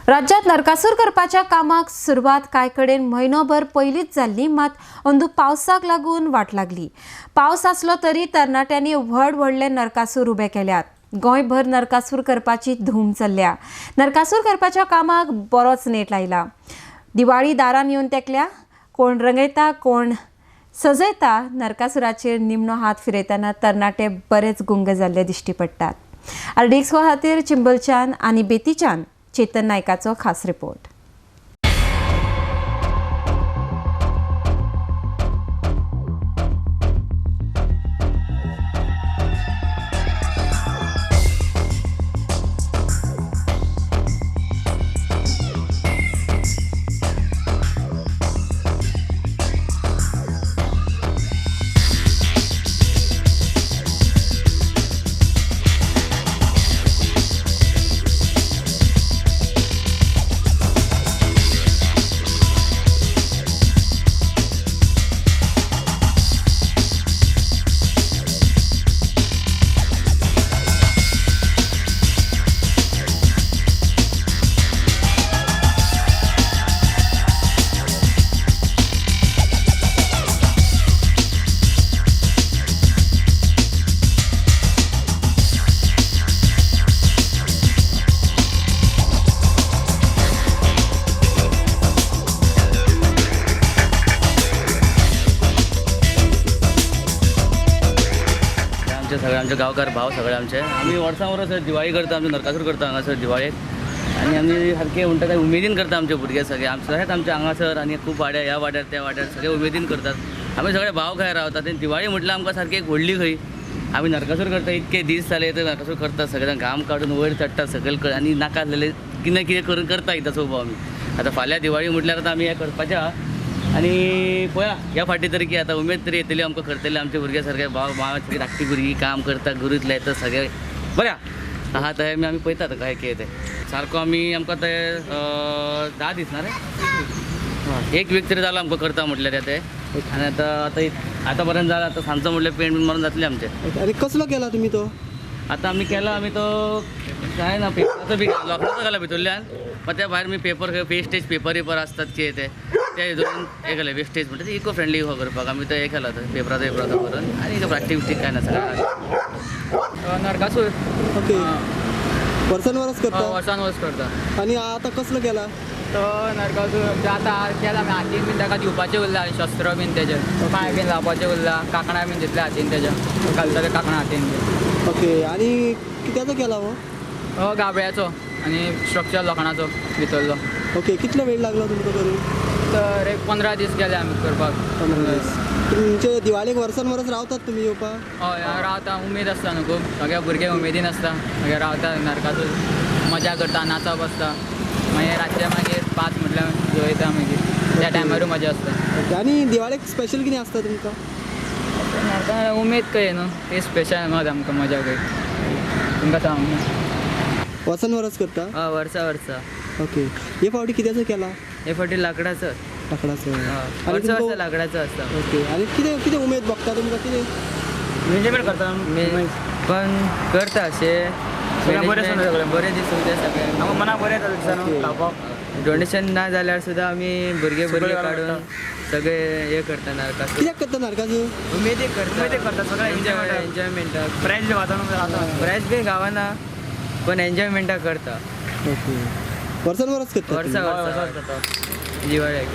राज्यात नरकासूर करपाच्या कामाक सुरवात कांय कडेन म्हयनोभर पयलींच जाल्ली, मात अंदू पावसाक लागून वाट लागली। पावस आसलो तरी तरणाट्यांनी व्हडले नरकासूर उबे केल्यात। गोंयभर नरकासूर करपाची धूम चल्ल्या। नरकासूर करपाच्या कामाक बरोच नेट लायला। दिवाळी दारान येवन तेकल्या, कोण रंगयता कोण सजयता। नरकासुराचेर निमणो हात फिरयतना तरणाटे बरेच गुंग जाल्ले दिश्टी पडटात। आरडीएक्स खातीर चिंबलच्यान आनी बेतीच्यान चेतन नायकाचो खास रिपोर्ट। आमचे गावकार भाव सगळे आम्ही वर्सां वर्स दिवाळी करता, आमचे नरकासूर करता हांगासर दिवाळेक। आनी आमी सारके म्हणटा काय उमेदीन करता आमचे भुरगे सगळे सगळेच आमचे हांगासर आनी खूब वाड्यार ह्या वाड्यार त्या वाड्यार सगळे उमेदीन करतात। आमी सगळे भाव खंय रावतात आनी दिवाळी म्हटल्यार आमकां सारकी एक व्हडली खंय। आमी नरकासूर करता, इतके दीस जाले तर नरकासूर करता, सगळे जाण घाम काडून वयर चडटा सकयल आनी नाका आसलेले कितें करून करता इतसो भाव आमी। आतां फाल्यां दिवाळी म्हटल्यार आतां आमी हें करपाचें आहा आनी पळया ह्या फाटी तरी की आतां उमेद तरी येतली आमकां करतले। आमचे भुरगे सारके भाव सगळी धाकटी भुरगीं काम करता, गुरूत लायता, सगळे बऱ्या आहा थंय आमी पळयतात काय कितें तें सारको आमकां ते 10 दीस ना रे, एक वीक तरी जालो आमकां करता म्हटल्यार ते। आनी आतां पर्यंत जालें, आतां सांजचो म्हटल्यार पेंट मारून जातले आमचे। अरे कसलो केला तुमी तो? आतां आमी तो काय ना पेपराचो बी लोखंडाचो घाला भितरल्यान, मागीर त्या भायर मी पेपर वेस्टेज पेपर असतात कितें ते हितून हे केलें वेस्टेज म्हणटा इको फ्रेंडली करपाक आमी तो हे केला पेपराचो करून। आनी प्लास्टीक काय ना सगळें नरकासूर। ओके, वर्सान वर्स करता? वर्सान वर्स करता। आनी आतां कसलो केला तो नरकासूर? आतां केला आमी हातीन बीन ताका दिवपाचें उरलां आनी शस्त्र बीन तेजे पांय बीन लावपाचें उरलां, कांकणां बीन दितले हातीन तेज्या घालतले कांकणां हातीन बीन। ओके, आनी कित्याचो केला हो? गाबळ्याचो आनी स्ट्रक्चर लोखणाचो भितरलो। ओके, कितलो वेळ लागलो तुमकां करून? तर एक 15 दीस गेले आमी करपाक। 15 दीस। तुमचे दिवाळेक वर्सान वर्स रावतात तुमी येवपाक? हय रावता, उमेद आसता न्हू खूब, सगळे भुरगे उमेदीन आसता, सगळे रावता नरकासूर मजा करता, नाचप आसता। मागीर रातचे मागीर 5 म्हटल्यार जेवयता, मागीर त्या टायमारूय मजा आसता। आनी दिवाळेक स्पेशल कितें आसता तुमकां? नरका उमेद कय न्हू, ती स्पेशल मात आमकां मजा कय तुमकां सांग। वर्सान वर्स करता? हय वर्सा। ओके, हे फावटी कित्याचो केला? हे फावटी लाकडाचो। लाकडाचो? वर्सा लाकडाचो आसता। ओके, आनी कितें उमेद भोगता तुमकां? कितें मॅनेजमेंट करता पण करता अशें बरे दिसूंक जाय सगळें मना बरें जाता। डोनेशन ना जाल्यार सुद्दां आमी भुरगे काडून सगळे हे करता नरकासूर। कित्याक करता नरकासूर? उमेदीक करता सगळें एन्जॉयमेंटाक। प्रायज बी गावना पण एन्जॉयमेंटाक करता। ओके, वर्सान वर्स करता? वर्सा दिवाळेक।